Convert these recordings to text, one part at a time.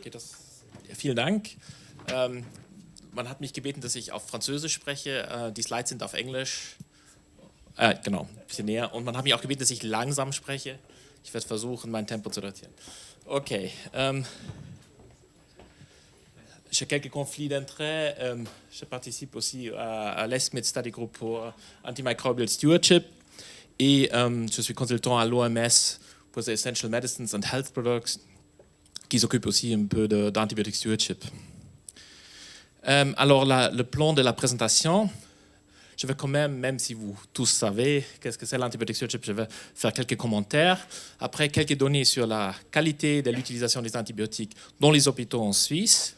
Geht das? Vielen Dank. Man hat mich gebeten, dass ich auf Französisch spreche. Die Slides sind auf Englisch. Genau, ein bisschen näher. Und man hat mich auch gebeten, dass ich langsam spreche. Ich werde versuchen, mein Tempo zu reduzieren. Okay. J'ai quelques conflits d'intérêts. Je participe aussi à l'ESMID Study Group pour Antimicrobial Stewardship. Et je suis consultant à l'OMS pour les Essential Medicines and Health Products, qui s'occupe aussi un peu d'antibiotic stewardship. Alors, le plan de la présentation, je vais quand même si vous tous savez qu'est-ce que c'est l'antibiotic stewardship, je vais faire quelques commentaires. Après, quelques données sur la qualité de l'utilisation des antibiotiques dans les hôpitaux en Suisse,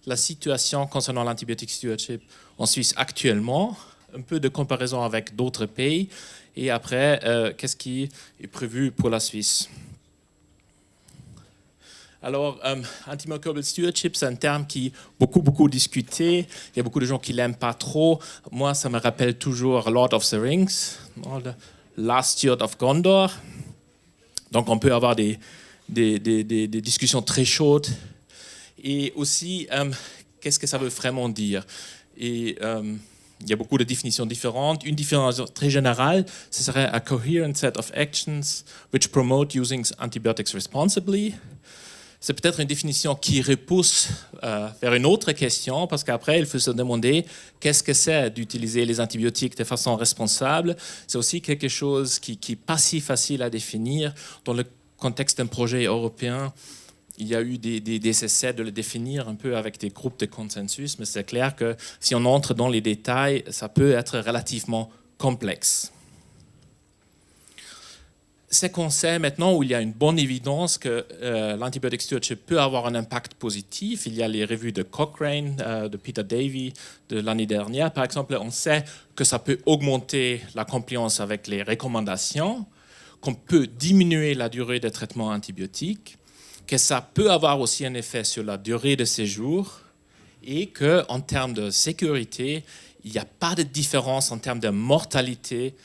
la situation concernant l'antibiotic stewardship en Suisse actuellement, un peu de comparaison avec d'autres pays, et après, qu'est-ce qui est prévu pour la Suisse. Alors, antimicrobial stewardship, c'est un terme qui est beaucoup discuté. Il y a beaucoup de gens qui ne l'aiment pas trop. Moi, ça me rappelle toujours Lord of the Rings, The Last Steward of Gondor. Donc, on peut avoir des discussions très chaudes. Et aussi, qu'est-ce que ça veut vraiment dire? Et il y a beaucoup de définitions différentes. Une définition très générale, ce serait a coherent set of actions which promote using antibiotics responsibly. C'est peut-être une définition qui repousse vers une autre question, parce qu'après, il faut se demander qu'est-ce que c'est d'utiliser les antibiotiques de façon responsable. C'est aussi quelque chose qui n'est pas si facile à définir. Dans le contexte d'un projet européen, il y a eu des essais de le définir un peu avec des groupes de consensus, mais c'est clair que si on entre dans les détails, ça peut être relativement complexe. C'est qu'on sait maintenant, où il y a une bonne évidence que l'antibiotic stewardship peut avoir un impact positif. Il y a les revues de Cochrane, de Peter Davey de l'année dernière. Par exemple, on sait que ça peut augmenter la compliance avec les recommandations, qu'on peut diminuer la durée de traitement antibiotique, que ça peut avoir aussi un effet sur la durée de séjour et qu'en termes de sécurité, il n'y a pas de différence en termes de mortalité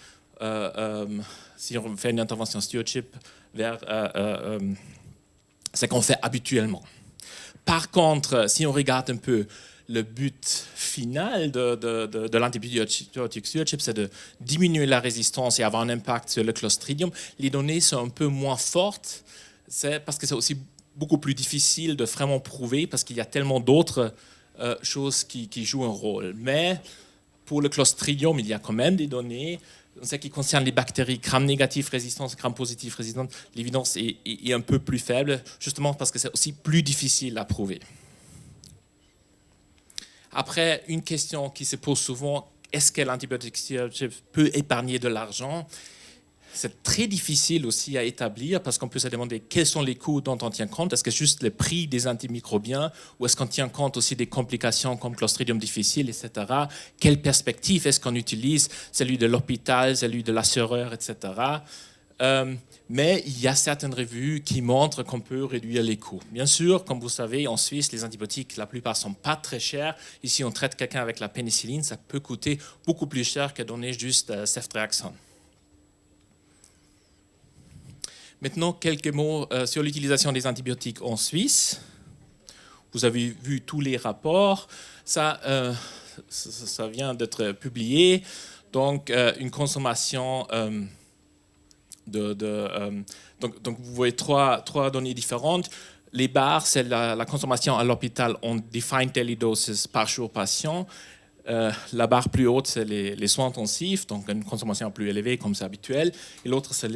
si on fait une intervention stewardship vers ce qu'on fait habituellement. Par contre, si on regarde un peu le but final de l'antibiotic stewardship, c'est de diminuer la résistance et avoir un impact sur le Clostridium. Les données sont un peu moins fortes, c'est parce que c'est aussi beaucoup plus difficile de vraiment prouver parce qu'il y a tellement d'autres choses qui jouent un rôle. Mais pour le Clostridium, il y a quand même des données. En ce qui concerne les bactéries gram-négatif résistantes, gram-positif résistantes, l'évidence est un peu plus faible, justement parce que c'est aussi plus difficile à prouver. Après, une question qui se pose souvent, est-ce que l'antibiotic stewardship peut épargner de l'argent? C'est très difficile aussi à établir parce qu'on peut se demander quels sont les coûts dont on tient compte. Est-ce que c'est juste le prix des antimicrobiens ou est-ce qu'on tient compte aussi des complications comme Clostridium difficile, etc. Quelle perspective est-ce qu'on utilise? Celui de l'hôpital, celui de l'assureur, etc. Mais il y a certaines revues qui montrent qu'on peut réduire les coûts. Bien sûr, comme vous savez, en Suisse, les antibiotiques, la plupart ne sont pas très chers. Ici, on traite quelqu'un avec la pénicilline, ça peut coûter beaucoup plus cher que donner juste ceftriaxone. Maintenant, quelques mots sur l'utilisation des antibiotiques en Suisse. Vous avez vu tous les rapports. Ça vient d'être publié. Donc, une consommation donc, vous voyez trois données différentes. Les barres, c'est la consommation à l'hôpital en defined daily doses par jour patient. La barre plus haute, c'est les soins intensifs, donc une consommation plus élevée comme c'est habituel. Et l'autre, c'est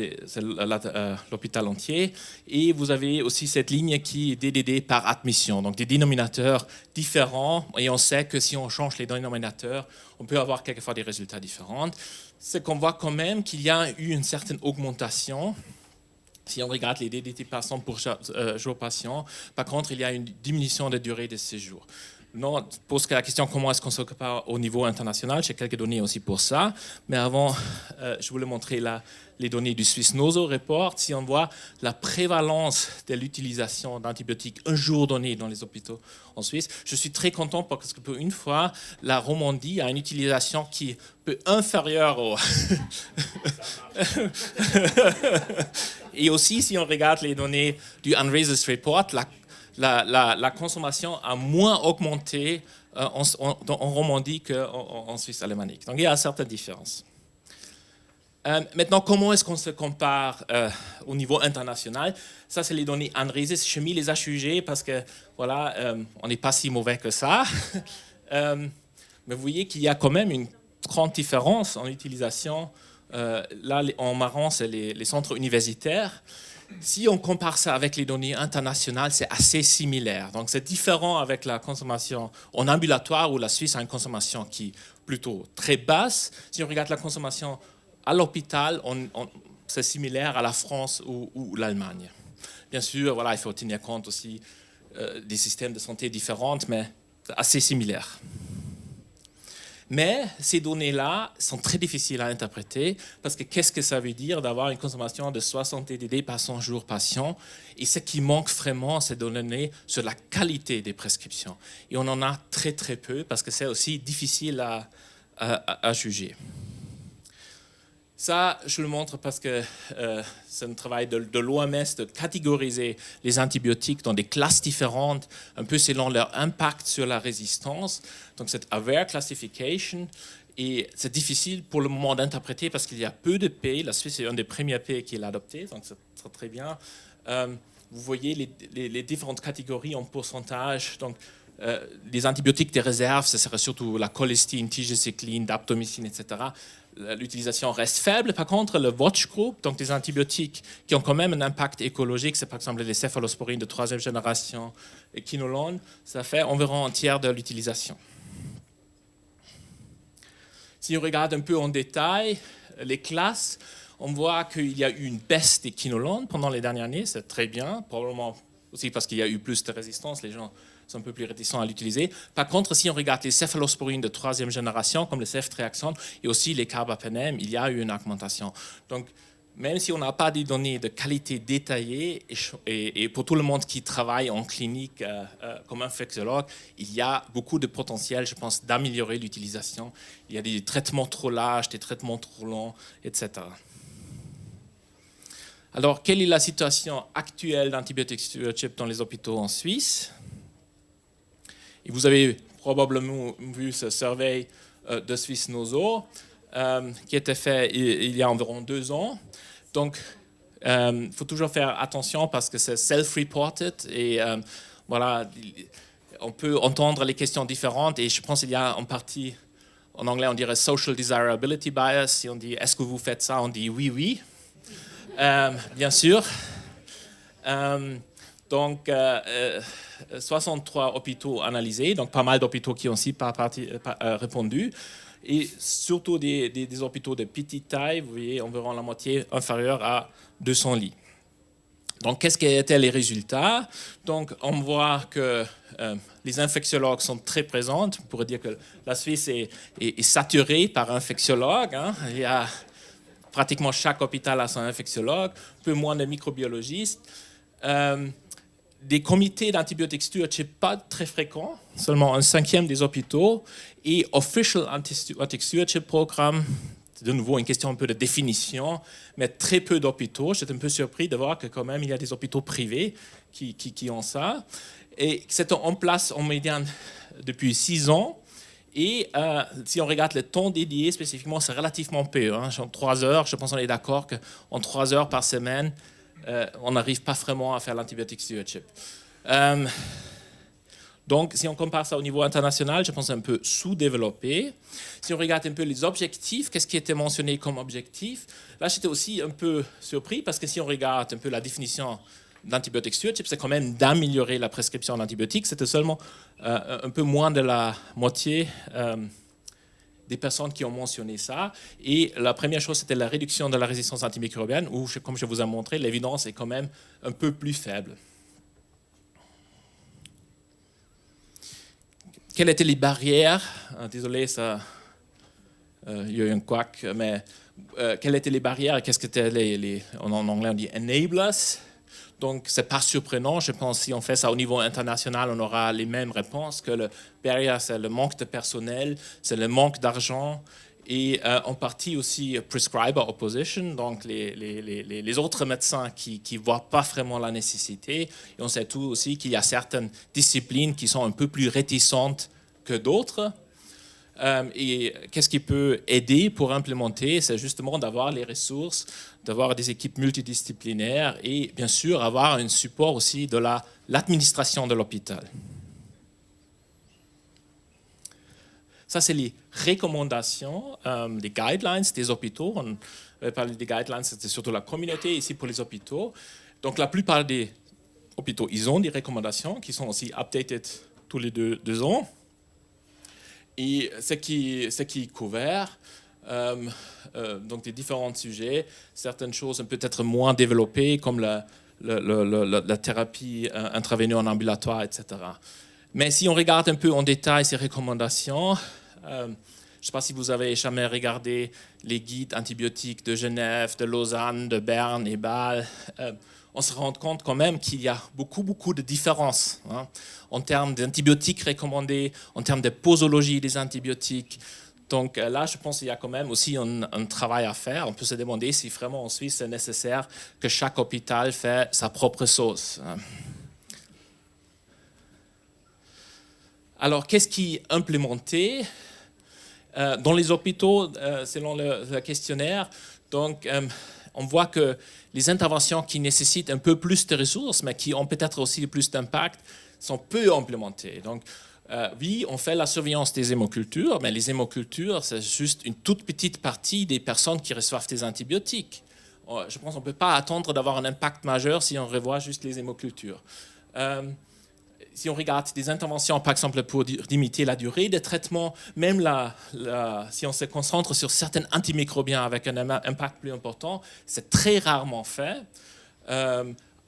l'hôpital entier. Et vous avez aussi cette ligne qui est DDD par admission, donc des dénominateurs différents. Et on sait que si on change les dénominateurs, on peut avoir quelquefois des résultats différents. C'est qu'on voit quand même qu'il y a eu une certaine augmentation. Si on regarde les DDT par 100 pour jour patient, par contre, il y a une diminution de durée de séjour. Non, pose la question comment est-ce qu'on se compare au niveau international. J'ai quelques données aussi pour ça. Mais avant, je voulais montrer les données du Swiss Noso Report. Si on voit la prévalence de l'utilisation d'antibiotiques un jour donné dans les hôpitaux en Suisse, je suis très content parce que pour une fois, la Romandie a une utilisation qui est un peu inférieure au... Et aussi, si on regarde les données du Unraised Report, la consommation a moins augmenté en Romandie qu'en Suisse alémanique. Donc il y a certaines différences. Maintenant, comment est-ce qu'on se compare au niveau international? Ça, c'est les données ANRESIS. Je mis les HUG parce que, voilà, on n'est pas si mauvais que ça. Mais vous voyez qu'il y a quand même une grande différence en utilisation. Là, en marron, c'est les centres universitaires. Si on compare ça avec les données internationales, c'est assez similaire. Donc, c'est différent avec la consommation en ambulatoire, où la Suisse a une consommation qui est plutôt très basse. Si on regarde la consommation à l'hôpital, c'est similaire à la France ou l'Allemagne. Bien sûr, voilà, il faut tenir compte aussi des systèmes de santé différents, mais c'est assez similaire. Mais ces données-là sont très difficiles à interpréter parce que qu'est-ce que ça veut dire d'avoir une consommation de 60 TDD par 100 jours patient? Et ce qui manque vraiment, c'est de donner sur la qualité des prescriptions. Et on en a très très peu parce que c'est aussi difficile à juger. Ça, je le montre parce que c'est un travail de l'OMS de catégoriser les antibiotiques dans des classes différentes, un peu selon leur impact sur la résistance. Donc, cette AWARE classification, et c'est difficile pour le moment d'interpréter parce qu'il y a peu de pays. La Suisse est un des premiers pays qui l'a adopté, donc c'est très bien. Vous voyez les différentes catégories en pourcentage. Donc, les antibiotiques de réserve, ce serait surtout la cholestine, tigecycline, daptomycine, etc. L'utilisation reste faible. Par contre, le watch group, donc des antibiotiques qui ont quand même un impact écologique, c'est par exemple les céphalosporines de 3e génération et quinolone, ça fait environ un tiers de l'utilisation. Si on regarde un peu en détail les classes, on voit qu'il y a eu une baisse des quinolones pendant les dernières années, c'est très bien, probablement aussi parce qu'il y a eu plus de résistance, les gens sont un peu plus réticents à l'utiliser. Par contre, si on regarde les céphalosporines de 3e génération, comme le ceftriaxone et aussi les carbapénem, il y a eu une augmentation. Donc, même si on n'a pas des données de qualité détaillées, et pour tout le monde qui travaille en clinique comme infectiologue, il y a beaucoup de potentiel, je pense, d'améliorer l'utilisation. Il y a des traitements trop larges, des traitements trop longs, etc. Alors, quelle est la situation actuelle d'antibiotic stewardship dans les hôpitaux en Suisse? Et vous avez probablement vu ce survey de Suisse Noso qui a été fait il y a environ 2 ans. Donc, il faut toujours faire attention parce que c'est self-reported et voilà, on peut entendre les questions différentes et je pense qu'il y a en partie, en anglais on dirait social desirability bias. Si on dit est-ce que vous faites ça, on dit oui, oui, bien sûr. Donc, 63 hôpitaux analysés, donc pas mal d'hôpitaux qui ont aussi répondu, et surtout des hôpitaux de petite taille, vous voyez, environ la moitié inférieure à 200 lits. Donc, qu'est-ce qu'étaient les résultats? Donc, on voit que les infectiologues sont très présents. On pourrait dire que la Suisse est saturée par infectiologues. Hein. Il y a pratiquement chaque hôpital a son infectiologue, un peu moins de microbiologistes. Des comités d'antibiotic stewardship pas très fréquents, seulement 1/5 des hôpitaux, et Official Antibiotic Stewardship Programme, c'est de nouveau une question un peu de définition, mais très peu d'hôpitaux. J'étais un peu surpris de voir que quand même il y a des hôpitaux privés qui ont ça. Et c'est en place en médiane depuis 6 ans. Et si on regarde le temps dédié spécifiquement, c'est relativement peu. Hein. En 3 heures, je pense qu'on est d'accord qu'en 3 heures par semaine, on n'arrive pas vraiment à faire l'antibiotic stewardship. Donc, si on compare ça au niveau international, je pense c'est un peu sous-développé. Si on regarde un peu les objectifs, qu'est-ce qui était mentionné comme objectif? Là, j'étais aussi un peu surpris parce que si on regarde un peu la définition d'antibiotic stewardship, c'est quand même d'améliorer la prescription d'antibiotiques. C'était seulement un peu moins de la moitié des personnes qui ont mentionné ça. Et la première chose, c'était la réduction de la résistance antimicrobienne, où, comme je vous ai montré, l'évidence est quand même un peu plus faible. Quelles étaient les barrières? Désolé, ça, il y a eu un couac, mais quelles étaient les barrières et qu'est-ce que étaient en anglais on dit enablers? Donc, ce n'est pas surprenant. Je pense que si on fait ça au niveau international, on aura les mêmes réponses, que le barrière, c'est le manque de personnel, c'est le manque d'argent et en partie aussi prescriber opposition, donc les autres médecins qui ne voient pas vraiment la nécessité. Et on sait tout aussi qu'il y a certaines disciplines qui sont un peu plus réticentes que d'autres. Et qu'est-ce qui peut aider pour implémenter? C'est justement d'avoir les ressources, d'avoir des équipes multidisciplinaires et bien sûr avoir un support aussi de l'administration de l'hôpital. Ça, c'est les recommandations, les guidelines des hôpitaux. On avait parlé des guidelines, c'était surtout la communauté, ici pour les hôpitaux. Donc la plupart des hôpitaux, ils ont des recommandations qui sont aussi updated tous les deux ans. Et ce qui est couvert, donc des différents sujets, certaines choses peut-être moins développées, comme la thérapie intraveineuse en ambulatoire, etc. Mais si on regarde un peu en détail ces recommandations, je ne sais pas si vous avez jamais regardé les guides antibiotiques de Genève, de Lausanne, de Berne et Bâle, on se rend compte quand même qu'il y a beaucoup de différences en termes d'antibiotiques recommandés, en termes de posologie des antibiotiques. Donc là, je pense qu'il y a quand même aussi un travail à faire. On peut se demander si vraiment en Suisse, c'est nécessaire que chaque hôpital fait sa propre sauce. Alors, qu'est-ce qui est implémenté dans les hôpitaux, selon le questionnaire? Donc, on voit que les interventions qui nécessitent un peu plus de ressources, mais qui ont peut-être aussi plus d'impact, sont peu implémentées. Donc, oui, on fait la surveillance des hémocultures, mais les hémocultures, c'est juste une toute petite partie des personnes qui reçoivent des antibiotiques. Je pense qu'on ne peut pas attendre d'avoir un impact majeur si on revoit juste les hémocultures. Si on regarde des interventions, par exemple, pour limiter la durée de traitement, même si on se concentre sur certains antimicrobiens avec un impact plus important, c'est très rarement fait.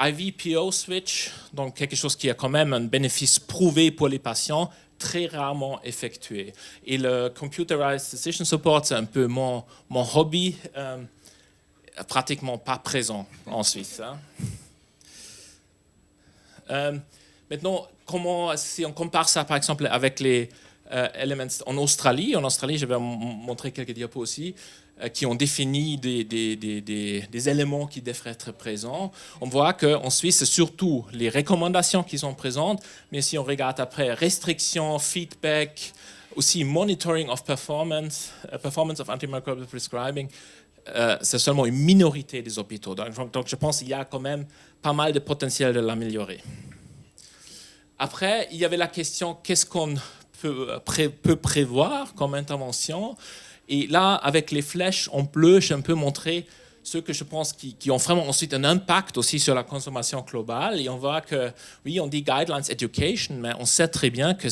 IVPO switch, donc quelque chose qui a quand même un bénéfice prouvé pour les patients, très rarement effectué. Et le Computerized Decision Support, c'est un peu mon hobby, pratiquement pas présent en Suisse. Maintenant, si on compare ça, par exemple, avec les Elements en Australie, je vais montrer quelques diapos aussi, qui ont défini des éléments qui devraient être présents. On voit qu'en Suisse, c'est surtout les recommandations qui sont présentes, mais si on regarde après, restrictions, feedback, aussi monitoring of performance of antimicrobial prescribing, c'est seulement une minorité des hôpitaux. Donc je pense qu'il y a quand même pas mal de potentiel de l'améliorer. Après, il y avait la question, qu'est-ce qu'on peut prévoir comme intervention? Et là, avec les flèches en bleu, j'ai un peu montré ceux que je pense qui ont vraiment ensuite un impact aussi sur la consommation globale. Et on voit que, oui, on dit guidelines education, mais on sait très bien que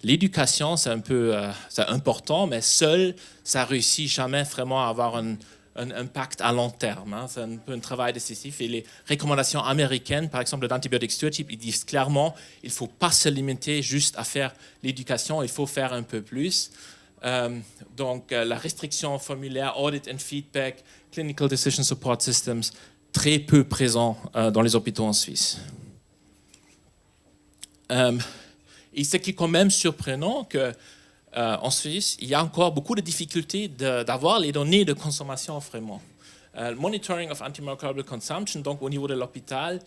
l'éducation, c'est un peu c'est important, mais seul, ça réussit jamais vraiment à avoir un impact à long terme. C'est un peu un travail décisif. Et les recommandations américaines, par exemple, d'antibiotic stewardship, ils disent clairement il ne faut pas se limiter juste à faire l'éducation, il faut faire un peu plus. Donc, la restriction formulaire, audit and feedback, clinical decision support systems, très peu présents dans les hôpitaux en Suisse. Et ce qui est quand même surprenant, que en Suisse, il y a encore beaucoup de difficultés d'avoir les données de consommation vraiment. Monitoring of antimicrobial consumption, donc au niveau de l'hôpital,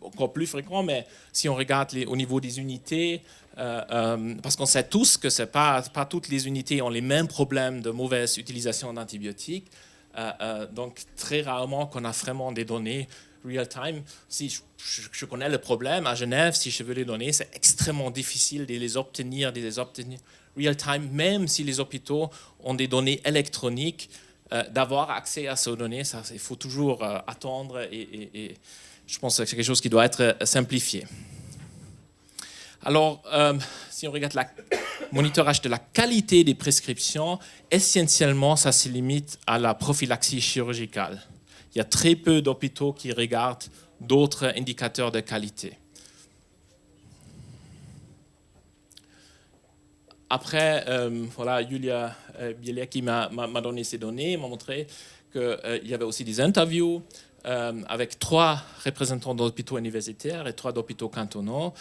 encore plus fréquent, mais si on regarde au niveau des unités, parce qu'on sait tous que pas toutes les unités ont les mêmes problèmes de mauvaise utilisation d'antibiotiques, donc très rarement qu'on a vraiment des données real-time. Si je connais le problème à Genève, si je veux les données, c'est extrêmement difficile de les obtenir real-time, même si les hôpitaux ont des données électroniques, d'avoir accès à ces données, il faut toujours attendre et je pense que c'est quelque chose qui doit être simplifié. Alors, si on regarde le monitorage de la qualité des prescriptions, essentiellement, ça se limite à la prophylaxie chirurgicale. Il y a très peu d'hôpitaux qui regardent d'autres indicateurs de qualité. Après, voilà, Julia Bielecki m'a donné ces données, m'a montré qu'il y avait aussi des interviews avec 3 représentants d'hôpitaux universitaires et 3 d'hôpitaux cantonaux.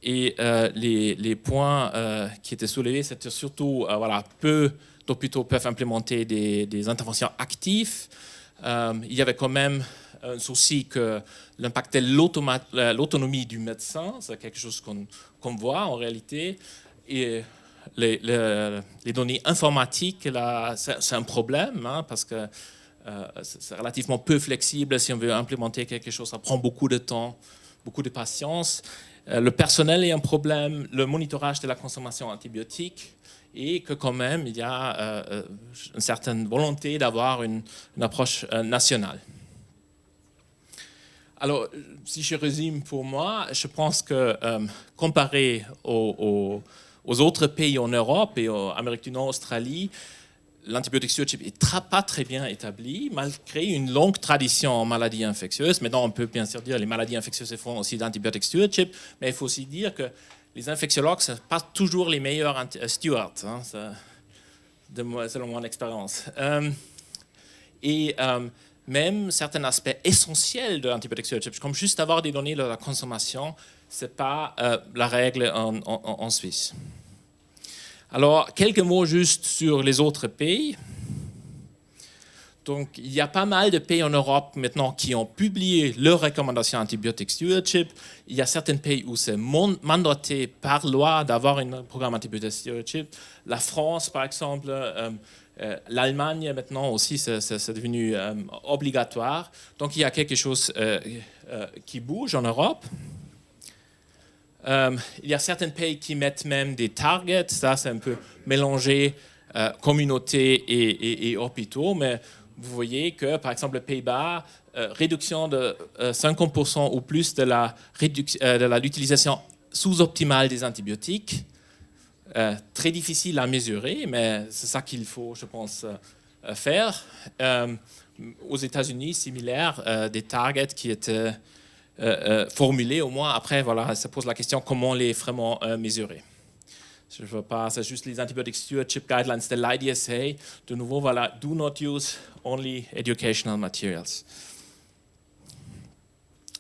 Et les points qui étaient soulevés, c'était surtout voilà, peu d'hôpitaux peuvent implémenter des interventions actives. Il y avait quand même un souci que l'impact de l'autonomie du médecin, c'est quelque chose qu'on voit en réalité. Et les données informatiques, c'est un problème, hein, parce que c'est relativement peu flexible. Si on veut implémenter quelque chose, ça prend beaucoup de temps, beaucoup de patience. Le personnel est un problème, le monitorage de la consommation antibiotique, et que quand même, il y a une certaine volonté d'avoir une approche nationale. Alors, si je résume pour moi, je pense que comparé aux autres pays en Europe et en Amérique du Nord, Australie, l'antibiotic stewardship n'est pas très bien établi, malgré une longue tradition en maladies infectieuses. Maintenant, on peut bien sûr dire que les maladies infectieuses font aussi d'antibiotic stewardship, mais il faut aussi dire que les infectiologues ne sont pas toujours les meilleurs stewards, hein, selon mon expérience. Même certains aspects essentiels de l'antibiotic stewardship, comme juste avoir des données de la consommation, ce n'est pas la règle en Suisse. Alors, quelques mots juste sur les autres pays. Donc, il y a pas mal de pays en Europe maintenant qui ont publié leurs recommandations antibiotic stewardship. Il y a certains pays où c'est mandaté par loi d'avoir un programme antibiotic stewardship. La France, par exemple, l'Allemagne maintenant aussi, c'est devenu obligatoire. Donc, il y a quelque chose qui bouge en Europe. Il y a certains pays qui mettent même des targets. Ça, c'est un peu mélangé communauté et hôpitaux. Mais vous voyez que, par exemple, les Pays-Bas, réduction de 50% ou plus de l'utilisation sous-optimale des antibiotiques. Très difficile à mesurer, mais c'est ça qu'il faut, je pense, faire. Aux États-Unis, similaire, des targets qui étaient formulés au moins. Après, voilà, ça pose la question comment les vraiment mesurer. Je veux pas, c'est juste les antibiotic stewardship guidelines de l'IDSA. De nouveau, voilà, do not use only educational materials.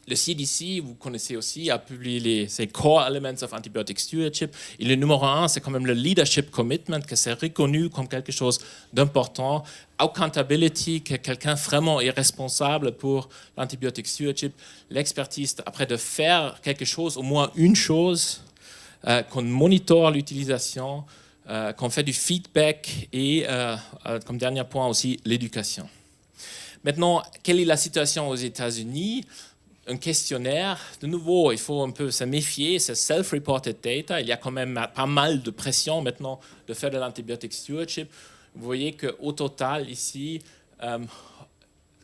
Le CDC, vous connaissez aussi, a publié ces Core Elements of Antibiotic Stewardship. Et le numéro 1, c'est quand même le Leadership Commitment, que c'est reconnu comme quelque chose d'important. Accountability, que quelqu'un vraiment est responsable pour l'antibiotic stewardship. L'expertise, après de faire quelque chose, au moins une chose, qu'on monitore l'utilisation, qu'on fait du feedback et, comme dernier point aussi, l'éducation. Maintenant, quelle est la situation aux États-Unis ? Un questionnaire, de nouveau, il faut un peu se méfier, c'est self-reported data. Il y a quand même pas mal de pression maintenant de faire de l'antibiotic stewardship. Vous voyez qu'au total, ici,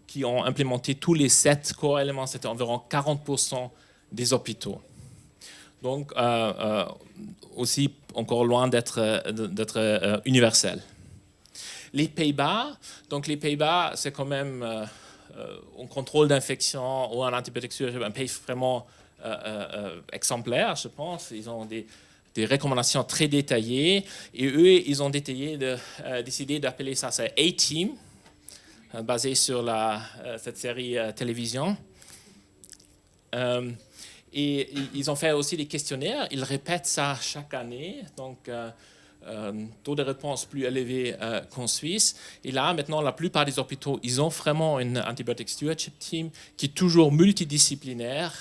qui ont implémenté tous les 7 core éléments, c'était environ 40% des hôpitaux. Donc, aussi encore loin d'être universel. Les Pays-Bas, c'est quand même un contrôle d'infection ou un antibiotique stewardship, un pays vraiment exemplaire, je pense. Ils ont des recommandations très détaillées et eux, ils ont décidé d'appeler ça A-Team, basé sur cette série télévision. Et ils ont fait aussi des questionnaires, ils répètent ça chaque année, donc taux de réponse plus élevé qu'en Suisse. Et là, maintenant, la plupart des hôpitaux, ils ont vraiment une antibiotic stewardship team qui est toujours multidisciplinaire.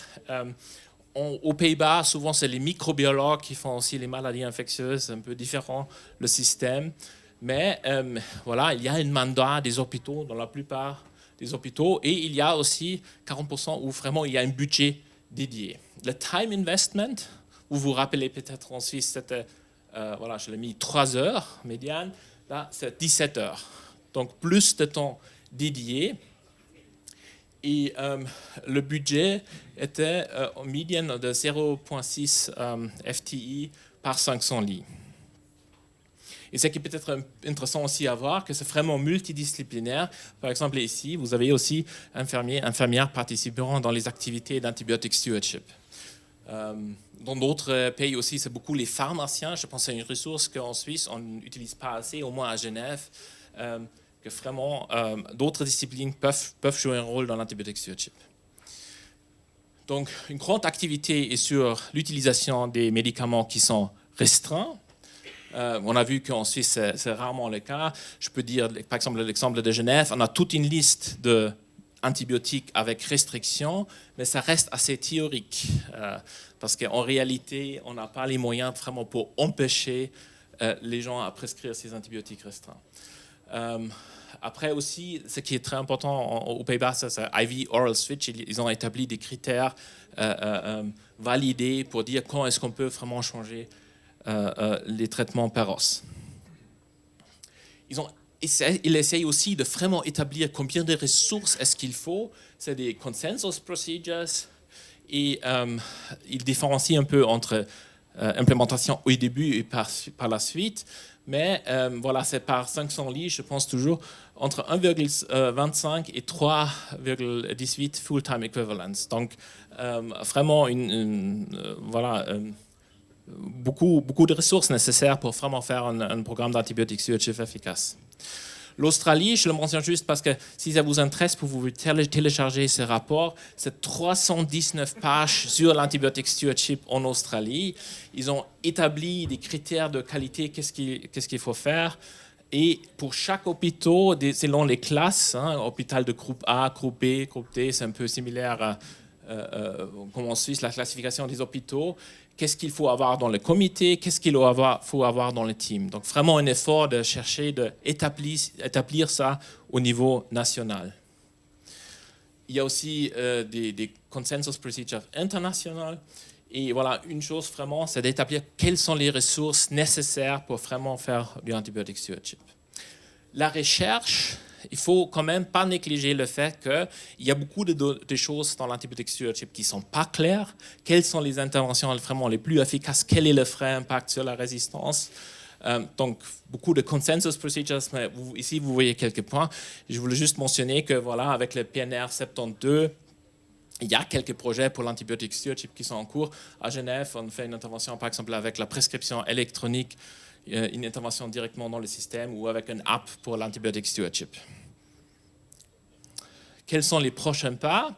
Aux Pays-Bas, souvent, c'est les microbiologues qui font aussi les maladies infectieuses, c'est un peu différent le système. Mais voilà, il y a un mandat des hôpitaux dans la plupart des hôpitaux et il y a aussi 40% où vraiment il y a un budget dédié. Le time investment, vous vous rappelez peut-être en Suisse, c'était, voilà, je l'ai mis 3 heures médiane, là c'est 17 heures. Donc plus de temps dédié. Et le budget était en médiane de 0,6 FTE par 500 lits. Et ce qui peut être intéressant aussi à voir, que c'est vraiment multidisciplinaire. Par exemple, ici, vous avez aussi infirmières participant dans les activités d'antibiotic stewardship. Dans d'autres pays aussi, c'est beaucoup les pharmaciens. Je pense que c'est une ressource qu'en Suisse, on n'utilise pas assez, au moins à Genève, que vraiment d'autres disciplines peuvent jouer un rôle dans l'antibiotic stewardship. Donc, une grande activité est sur l'utilisation des médicaments qui sont restreints. On a vu qu'en Suisse, c'est rarement le cas. Je peux dire, par exemple, l'exemple de Genève, on a toute une liste d'antibiotiques avec restriction, mais ça reste assez théorique. Parce qu'en réalité, on n'a pas les moyens vraiment pour empêcher les gens à prescrire ces antibiotiques restreints. Après aussi, ce qui est très important aux Pays-Bas, c'est IV Oral Switch. Ils ont établi des critères validés pour dire quand est-ce qu'on peut vraiment changer les traitements par os. Ils essayent aussi de vraiment établir combien de ressources est-ce qu'il faut. C'est des consensus procedures. Et ils différencient un peu entre implémentation au début et par la suite. Mais voilà, c'est par 500 lits, je pense toujours, entre 1,25 et 3,18 full-time equivalents. Donc, vraiment, beaucoup de ressources nécessaires pour vraiment faire un programme d'antibiotiques stewardship efficace. L'Australie, je le mentionne juste parce que si ça vous intéresse, pour vous télécharger ce rapport, c'est 319 pages sur l'antibiotique stewardship en Australie. Ils ont établi des critères de qualité, qu'est-ce qu'il faut faire. Et pour chaque hôpital, selon les classes, hôpital de groupe A, groupe B, groupe D, c'est un peu similaire à comme en Suisse, la classification des hôpitaux. Qu'est-ce qu'il faut avoir dans le comité, qu'est-ce qu'il faut avoir dans le team. Donc vraiment un effort de chercher d'établir ça au niveau national. Il y a aussi des consensus procedures internationales. Et voilà, une chose vraiment, c'est d'établir quelles sont les ressources nécessaires pour vraiment faire du antibiotic stewardship. La recherche, il faut quand même pas négliger le fait qu'il y a beaucoup de choses dans l'antibiotic stewardship qui ne sont pas claires. Quelles sont les interventions vraiment les plus efficaces? Quel est le vrai impact sur la résistance? Donc, beaucoup de consensus procedures, mais ici, vous voyez quelques points. Je voulais juste mentionner que, voilà, avec le PNR 72, il y a quelques projets pour l'antibiotic stewardship qui sont en cours. À Genève, on fait une intervention, par exemple, avec la prescription électronique, une intervention directement dans le système ou avec une app pour l'antibiotic stewardship. Quels sont les prochains pas?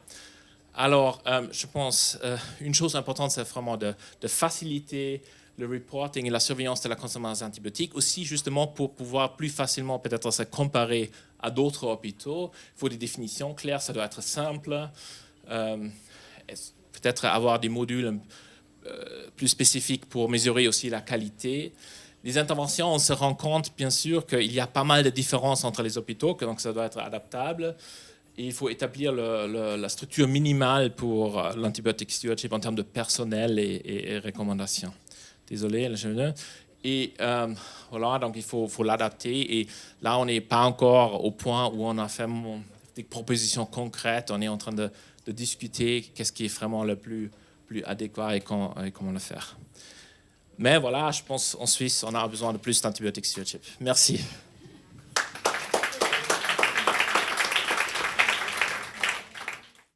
Alors, je pense une chose importante, c'est vraiment de faciliter le reporting et la surveillance de la consommation d'antibiotiques, aussi justement pour pouvoir plus facilement peut-être se comparer à d'autres hôpitaux. Il faut des définitions claires, ça doit être simple. Peut-être avoir des modules plus spécifiques pour mesurer aussi la qualité. Les interventions, on se rend compte bien sûr qu'il y a pas mal de différences entre les hôpitaux, donc ça doit être adaptable. Et il faut établir la structure minimale pour l'antibiotic stewardship en termes de personnel et recommandations. Désolé, et voilà, donc il faut l'adapter. Et là, on n'est pas encore au point où on a fait des propositions concrètes. On est en train de discuter qu'est-ce qui est vraiment le plus adéquat et comment le faire. Mais voilà, je pense en Suisse, on a besoin de plus d'antibiotic stewardship. Merci.